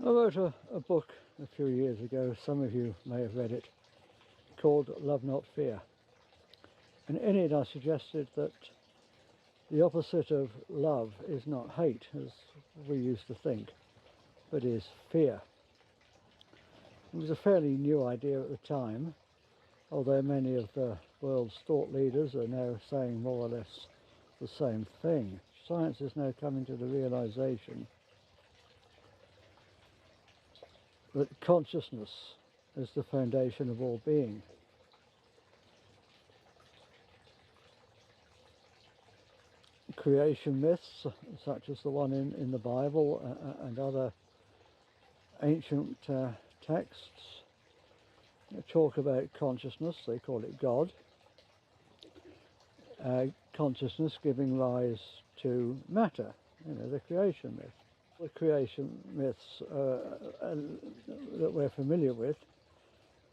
I wrote a book a few years ago, some of you may have read it, called Love Not Fear. And in it I suggested that the opposite of love is not hate, as we used to think, but is fear. It was a fairly new idea at the time, although many of the world's thought leaders are now saying more or less the same thing. Science is now coming to the realization that consciousness is the foundation of all being. Creation myths, such as the one in the Bible and other ancient texts, talk about consciousness. They call it God. Consciousness giving rise to matter, the creation myth. The creation myths that we're familiar with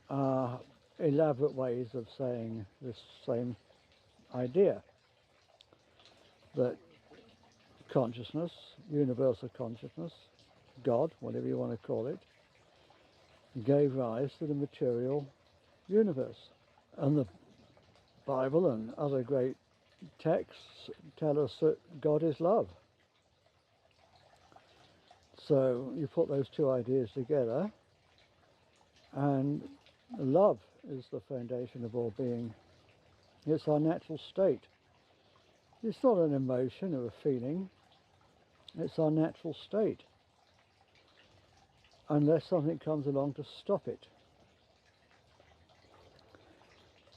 are elaborate ways of saying this same idea, that consciousness, universal consciousness, God, whatever you want to call it, gave rise to the material universe. And the Bible and other great texts tell us that God is love. So you put those two ideas together, and love is the foundation of all being. It's our natural state. It's not an emotion or a feeling. It's our natural state, unless something comes along to stop it.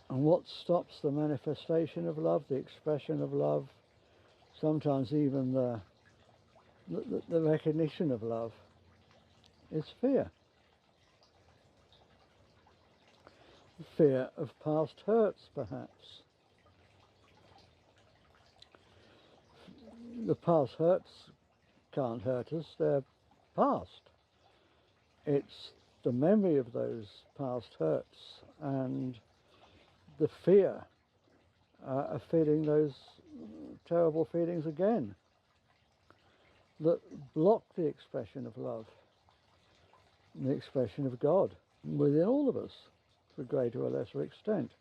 And what stops the manifestation of love, the expression of love, sometimes even the recognition of love, is fear. Fear of past hurts, perhaps. The past hurts can't hurt us, they're past. It's the memory of those past hurts and the fear of feeling those terrible feelings again that block the expression of love, the expression of God within all of us to a greater or lesser extent.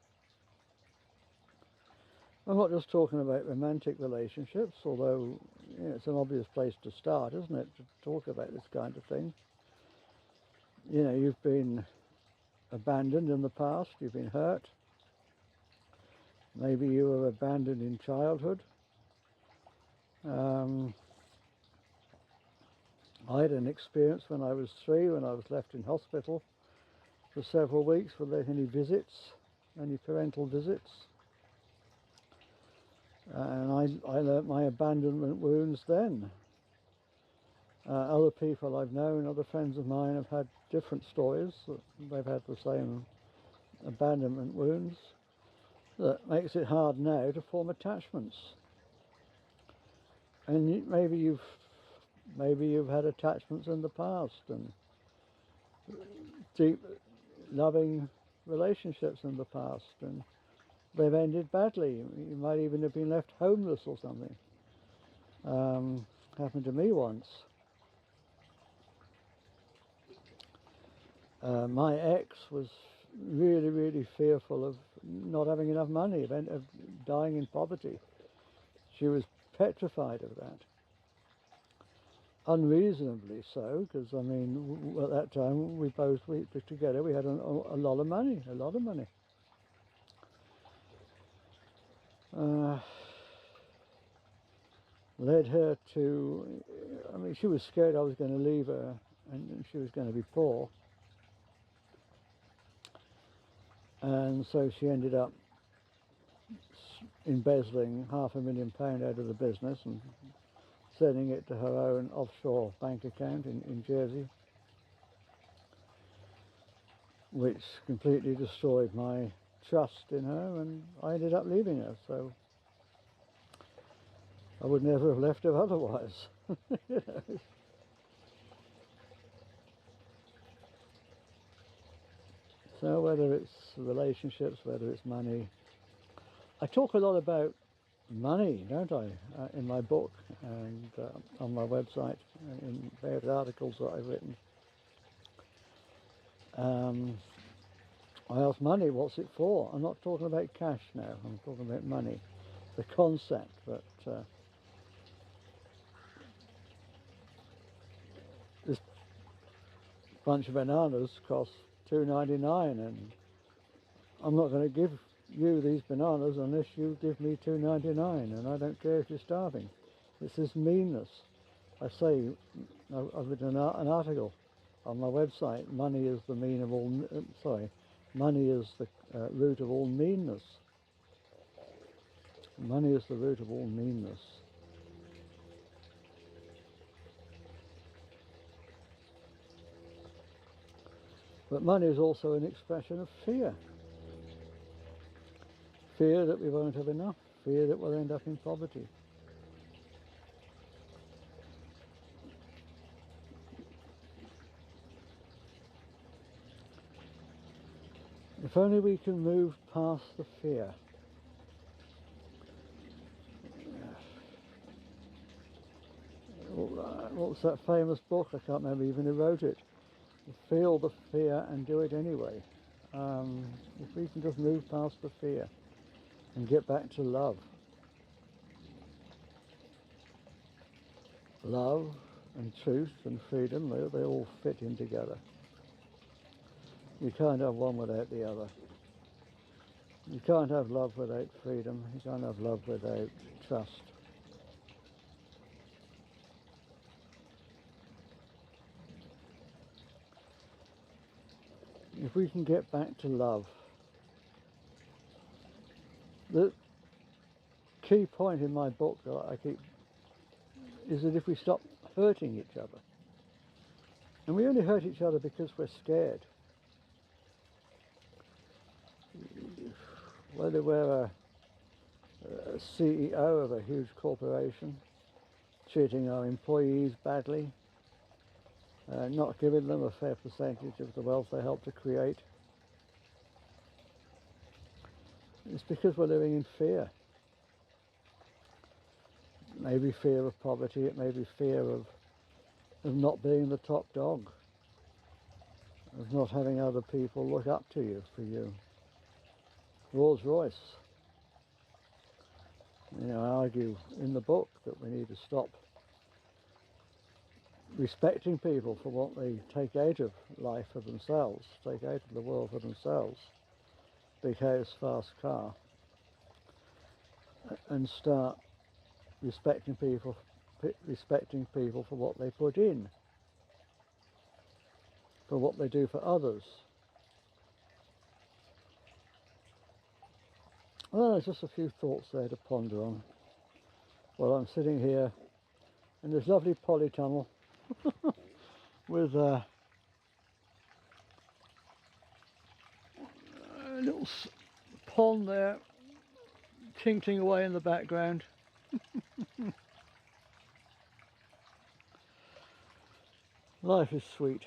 I'm not just talking about romantic relationships, although it's an obvious place to start, isn't it, to talk about this kind of thing. You've been abandoned in the past, you've been hurt. Maybe you were abandoned in childhood. I had an experience when I was 3, when I was left in hospital for several weeks without any visits, any parental visits. And I learnt my abandonment wounds then. Other people I've known, other friends of mine, have had different stories. They've had the same abandonment wounds. That makes it hard now to form attachments. And maybe you've had attachments in the past and deep, loving relationships in the past, and they've ended badly. You might even have been left homeless or something. Happened to me once. My ex was really, really fearful of not having enough money, of dying in poverty. She was petrified of that. Unreasonably so, because at that time we together, we had a lot of money, led her to, she was scared I was going to leave her and she was going to be poor. And so she ended up embezzling £500,000 out of the business and sending it to her own offshore bank account in Jersey, which completely destroyed my trust in her, and I ended up leaving her. So I would never have left her otherwise. So whether it's relationships, whether it's money, I talk a lot about money, don't I, in my book and on my website, in various articles that I've written. I asked money, what's it for? I'm not talking about cash now, I'm talking about money. The concept that this bunch of bananas costs $2.99, and I'm not going to give you these bananas unless you give me $2.99, and I don't care if you're starving. It's this meanness. I say, I've written an article on my website, money is the mean of all, money is the root of all meanness. Money is the root of all meanness. But money is also an expression of fear. Fear that we won't have enough. Fear that we'll end up in poverty. If only we can move past the fear. What was that famous book? I can't remember even who wrote it. Feel the fear and do it anyway. If we can just move past the fear and get back to love. Love and truth and freedom, they all fit in together. You can't have one without the other. You can't have love without freedom. You can't have love without trust. If we can get back to love, the key point in my book that I keep is that if we stop hurting each other, and we only hurt each other because we're scared, whether we're a CEO of a huge corporation, treating our employees badly, not giving them a fair percentage of the wealth they help to create, it's because we're living in fear. It may be fear of poverty, it may be fear of not being the top dog, of not having other people look up to you for you. Rolls Royce. I argue in the book that we need to stop respecting people for what they take out of life for themselves, take out of the world for themselves, big house, fast car, and start respecting people for what they put in, for what they do for others. Well, there's just a few thoughts there to ponder on while I'm sitting here in this lovely polytunnel with a little pond there tinkling away in the background. Life is sweet.